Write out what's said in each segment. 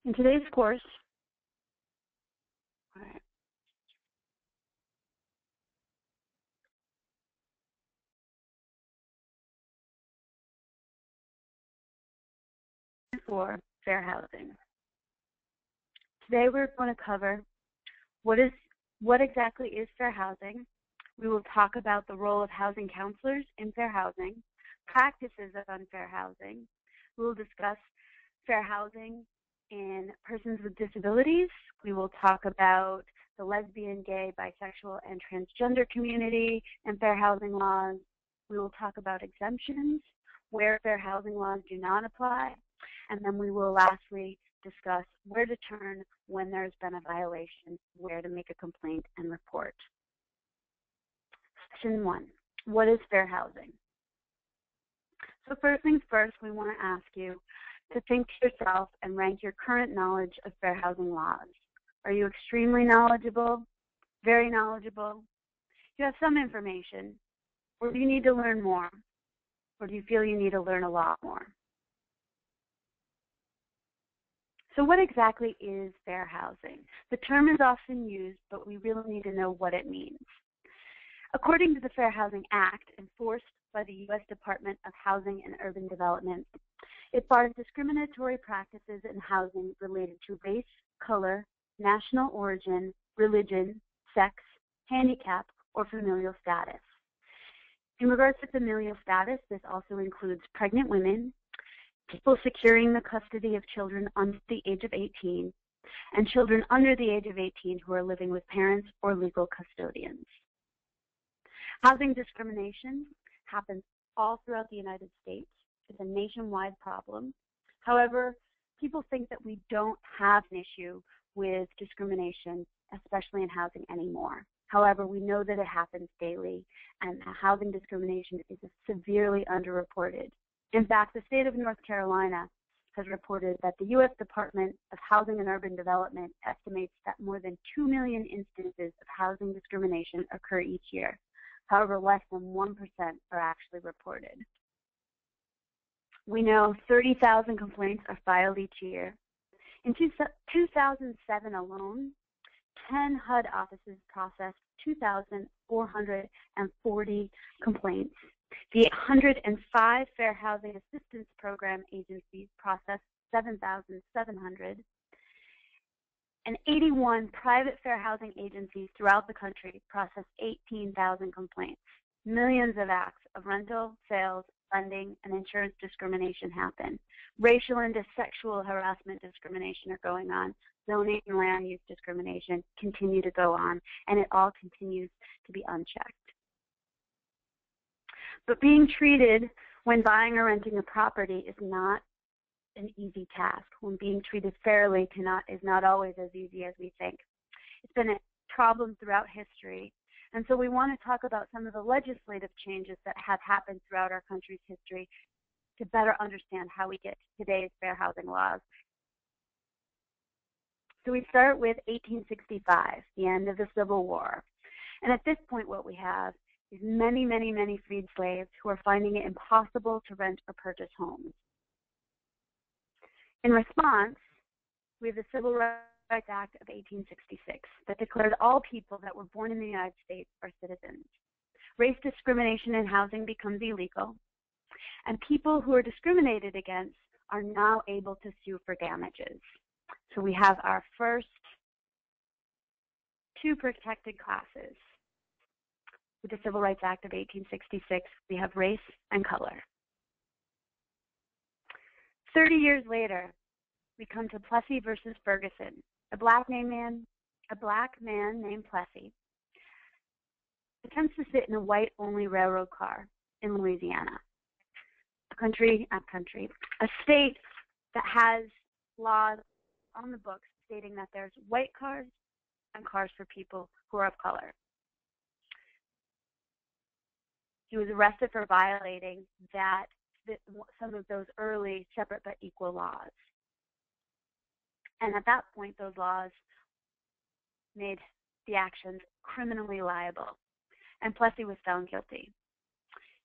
In today's course, for fair housing. Today we're going to cover what exactly is fair housing. We will talk about the role of housing counselors in fair housing, practices of unfair housing. We will discuss fair housing in persons with disabilities. We will talk about the lesbian, gay, bisexual, and transgender community and fair housing laws. We will talk about exemptions, where fair housing laws do not apply. And then we will lastly discuss where to turn when there's been a violation, where to make a complaint and report. Section 1, what is fair housing? So first things first, we want to ask you to think to yourself and rank your current knowledge of fair housing laws. Are you extremely knowledgeable, very knowledgeable? Do you have some information, or do you need to learn more? Or do you feel you need to learn a lot more? So what exactly is fair housing? The term is often used, but we really need to know what it means. According to the Fair Housing Act, enforced by the U.S. Department of Housing and Urban Development, it bars discriminatory practices in housing related to race, color, national origin, religion, sex, handicap, or familial status. In regards to familial status, this also includes pregnant women, people securing the custody of children under the age of 18, and children under the age of 18 who are living with parents or legal custodians. Housing discrimination happens all throughout the United States. It's a nationwide problem. However, people think that we don't have an issue with discrimination, especially in housing anymore. However, we know that it happens daily, and housing discrimination is severely underreported. In fact, the state of North Carolina has reported that the U.S. Department of Housing and Urban Development estimates that more than 2 million instances of housing discrimination occur each year. However, less than 1% are actually reported. We know 30,000 complaints are filed each year. In 2007 alone, 10 HUD offices processed 2,440 complaints. The 105 Fair Housing Assistance Program agencies processed 7,700, and 81 private fair housing agencies throughout the country processed 18,000 complaints. Millions of acts of rental, sales, lending, and insurance discrimination happen. Racial and sexual harassment discrimination are going on. Zoning and land use discrimination continue to go on, and it all continues to be unchecked. But being treated when buying or renting a property is not an easy task. When being treated fairly is not always as easy as we think. It's been a problem throughout history. And so we want to talk about some of the legislative changes that have happened throughout our country's history to better understand how we get to today's fair housing laws. So we start with 1865, the end of the Civil War. And at this point, what we have is many, many, many freed slaves who are finding it impossible to rent or purchase homes. In response, we have the Civil Rights Act of 1866 that declared all people that were born in the United States are citizens. Race discrimination in housing becomes illegal, and people who are discriminated against are now able to sue for damages. So we have our first two protected classes. With the Civil Rights Act of 1866, we have race and color. 30 years later, we come to Plessy versus Ferguson. A black man named Plessy attempts to sit in a white-only railroad car in Louisiana, a state that has laws on the books stating that there's white cars and cars for people who are of color. He was arrested for violating some of those early separate but equal laws. And at that point, those laws made the actions criminally liable, and Plessy was found guilty.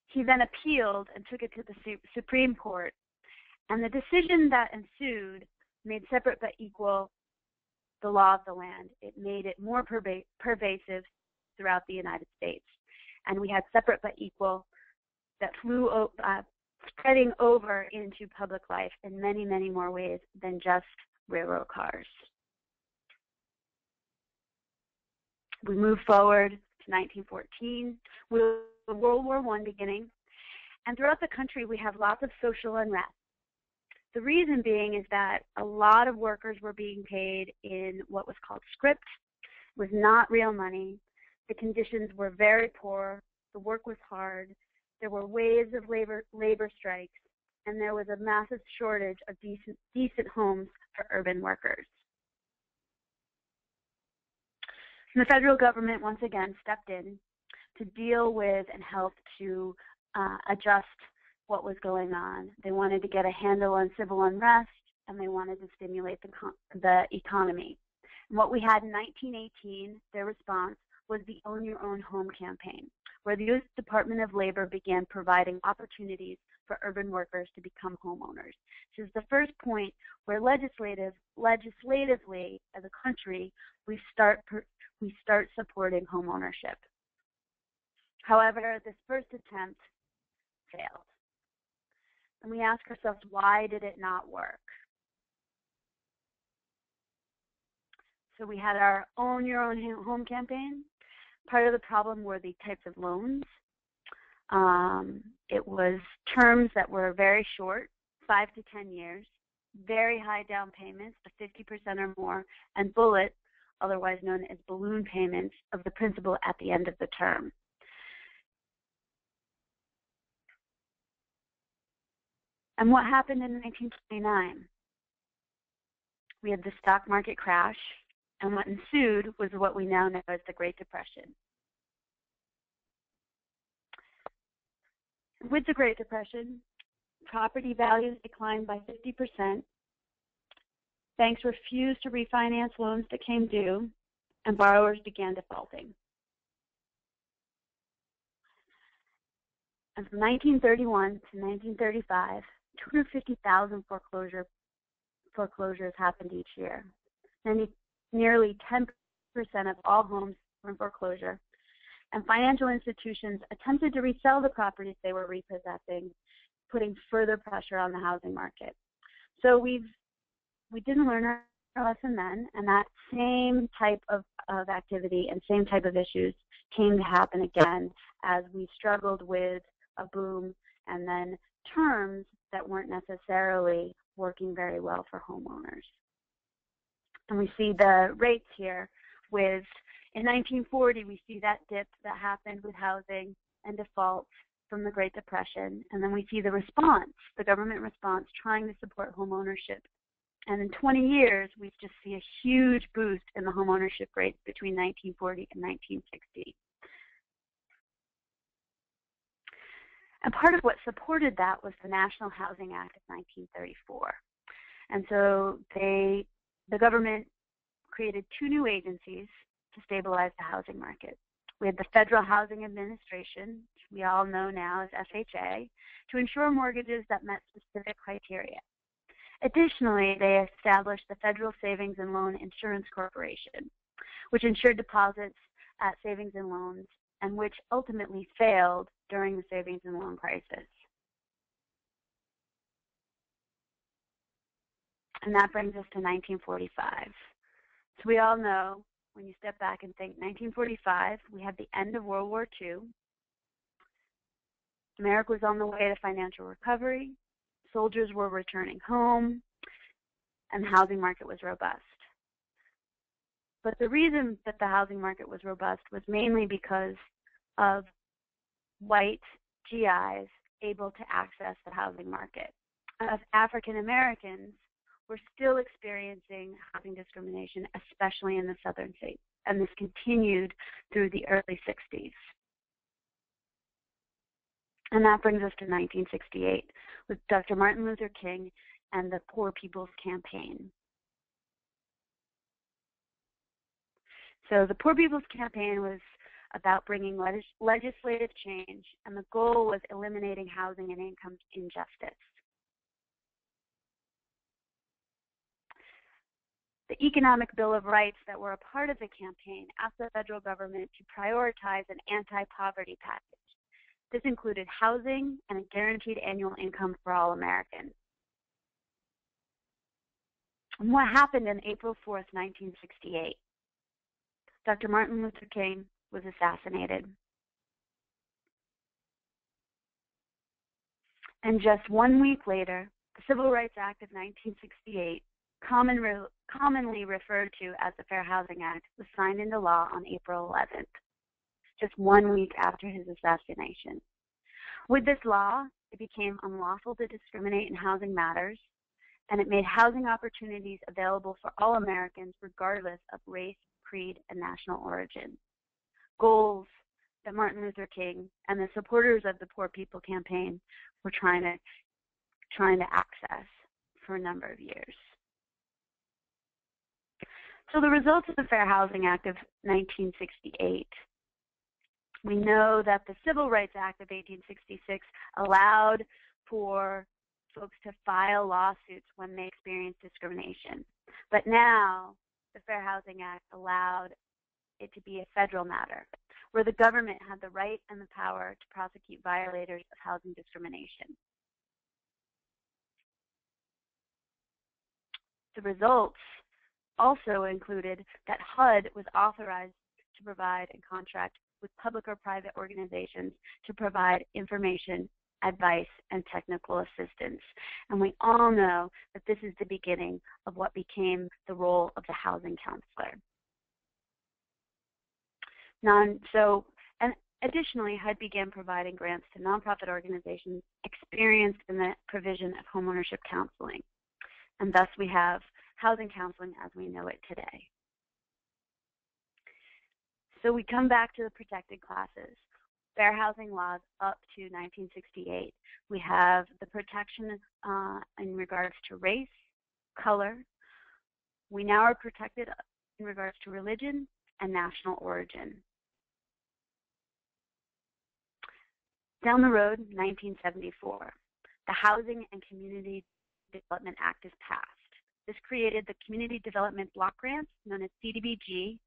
He then appealed and took it to the Supreme Court, and the decision that ensued made separate but equal the law of the land. It made it more pervasive throughout the United States. And we had separate but equal that flew spreading over into public life in many, many more ways than just railroad cars. We move forward to 1914 with World War I beginning, and throughout the country we have lots of social unrest. The reason being is that a lot of workers were being paid in what was called script. It was not real money. The conditions were very poor. The work was hard. There were waves of labor strikes, and there was a massive shortage of decent homes for urban workers. And the federal government once again stepped in to deal with and help to adjust what was going on. They wanted to get a handle on civil unrest, and they wanted to stimulate the economy. And what we had in 1918, their response, was the Own Your Own Home campaign, where the U.S. Department of Labor began providing opportunities for urban workers to become homeowners. This is the first point where legislatively, as a country, we start supporting home ownership. However, this first attempt failed. And we ask ourselves, why did it not work? So we had our Own Your Own Home campaign. Part of the problem were the types of loans. It was terms that were very short, 5 to 10 years, very high down payments of 50% or more, and bullet, otherwise known as balloon payments, of the principal at the end of the term. And what happened in 1929? We had the stock market crash, and what ensued was what we now know as the Great Depression. With the Great Depression, property values declined by 50%, banks refused to refinance loans that came due, and borrowers began defaulting. And from 1931 to 1935, 250,000 foreclosures happened each year. Nearly 10% of all homes were in foreclosure, and financial institutions attempted to resell the properties they were repossessing, putting further pressure on the housing market. So we didn't learn our lesson then, and that same type of activity and same type of issues came to happen again as we struggled with a boom and then terms that weren't necessarily working very well for homeowners. And we see the rates here with, in 1940, we see that dip that happened with housing and default from the Great Depression. And then we see the response, the government response, trying to support homeownership. And in 20 years, we just see a huge boost in the homeownership rates between 1940 and 1960. And part of what supported that was the National Housing Act of 1934. And so the government created 2 new agencies to stabilize the housing market. We had the Federal Housing Administration, which we all know now as FHA, to ensure mortgages that met specific criteria. Additionally, they established the Federal Savings and Loan Insurance Corporation, which insured deposits at savings and loans, and which ultimately failed during the savings and loan crisis. And that brings us to 1945. So we all know, when you step back and think 1945, we had the end of World War II. America was on the way to financial recovery. Soldiers were returning home, and the housing market was robust. But the reason that the housing market was robust was mainly because of white GIs able to access the housing market. As African Americans, we're still experiencing housing discrimination, especially in the southern states, and this continued through the early 60s. And that brings us to 1968 with Dr. Martin Luther King and the Poor People's Campaign. So the Poor People's Campaign was about bringing legislative change, and the goal was eliminating housing and income injustice. The Economic Bill of Rights that were a part of the campaign asked the federal government to prioritize an anti-poverty package. This included housing and a guaranteed annual income for all Americans. And what happened on April 4th, 1968? Dr. Martin Luther King was assassinated. And just 1 week later, the Civil Rights Act of 1968, commonly referred to as the Fair Housing Act, was signed into law on April 11th, just 1 week after his assassination. With this law, it became unlawful to discriminate in housing matters, and it made housing opportunities available for all Americans regardless of race, creed, and national origin. Goals that Martin Luther King and the supporters of the Poor People Campaign were trying to access for a number of years. So the results of the Fair Housing Act of 1968. We know that the Civil Rights Act of 1866 allowed for folks to file lawsuits when they experienced discrimination. But now the Fair Housing Act allowed it to be a federal matter, where the government had the right and the power to prosecute violators of housing discrimination. The results also included that HUD was authorized to provide and contract with public or private organizations to provide information, advice, and technical assistance. And we all know that this is the beginning of what became the role of the housing counselor. And additionally, HUD began providing grants to nonprofit organizations experienced in the provision of homeownership counseling. And thus we have housing counseling as we know it today. So we come back to the protected classes. Fair housing laws up to 1968. We have the protection in regards to race, color. We now are protected in regards to religion and national origin. Down the road, 1974, the Housing and Community Development Act is passed. This created the Community Development Block Grants, known as CDBG,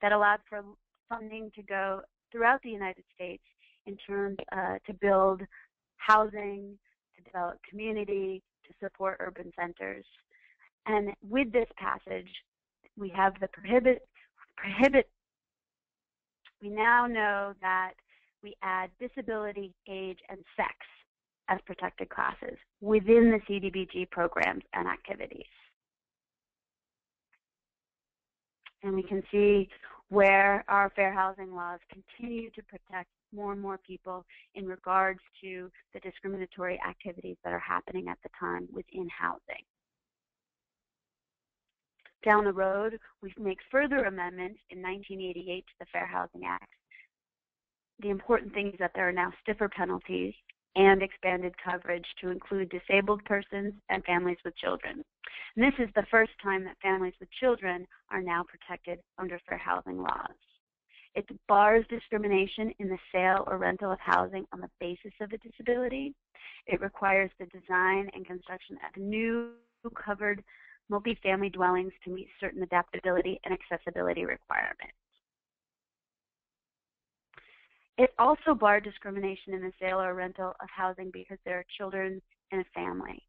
that allowed for funding to go throughout the United States in terms to build housing, to develop community, to support urban centers. And with this passage, we have the prohibit. We now know that we add disability, age, and sex as protected classes within the CDBG programs and activities. And we can see where our fair housing laws continue to protect more and more people in regards to the discriminatory activities that are happening at the time within housing. Down the road, we make further amendments in 1988 to the Fair Housing Act. The important thing is that there are now stiffer penalties and expanded coverage to include disabled persons and families with children. And this is the first time that families with children are now protected under fair housing laws. It bars discrimination in the sale or rental of housing on the basis of a disability. It requires the design and construction of new covered multifamily dwellings to meet certain adaptability and accessibility requirements. It also barred discrimination in the sale or rental of housing because there are children in a family.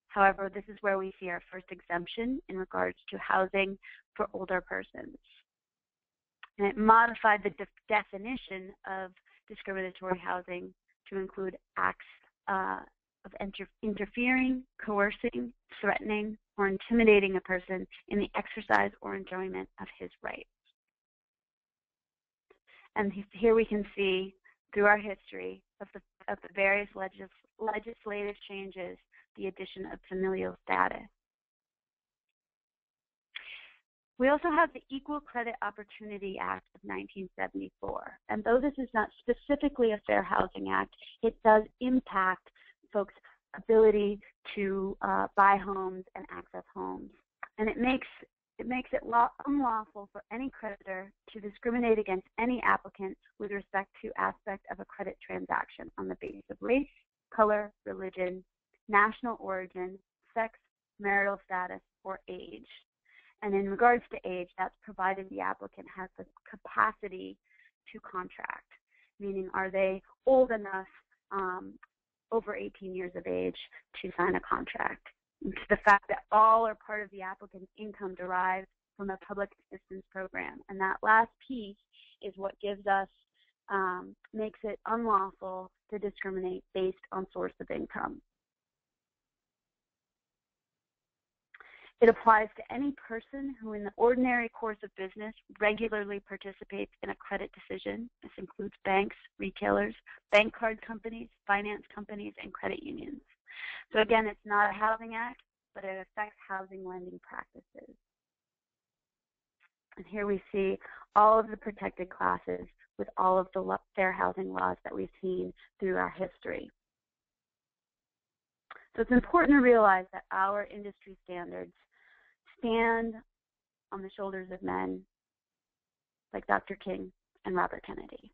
However, this is where we see our first exemption in regards to housing for older persons. And it modified the definition of discriminatory housing to include acts of interfering, coercing, threatening, or intimidating a person in the exercise or enjoyment of his rights. And here we can see through our history of the various legislative changes the addition of familial status. We also have the Equal Credit Opportunity Act of 1974. And though this is not specifically a Fair Housing Act, it does impact folks' ability to buy homes and access homes. And it makes it unlawful for any creditor to discriminate against any applicant with respect to aspect of a credit transaction on the basis of race, color, religion, national origin, sex, marital status, or age. And in regards to age, that's provided the applicant has the capacity to contract, meaning are they old enough, over 18 years of age, to sign a contract. And to the fact that all or part of the applicant's income derives from a public assistance program. And that last piece is what gives us, makes it unlawful to discriminate based on source of income. It applies to any person who in the ordinary course of business regularly participates in a credit decision. This includes banks, retailers, bank card companies, finance companies, and credit unions. So again, it's not a housing act, but it affects housing lending practices. And here we see all of the protected classes with all of the fair housing laws that we've seen through our history. So it's important to realize that our industry standards stand on the shoulders of men like Dr. King and Robert Kennedy.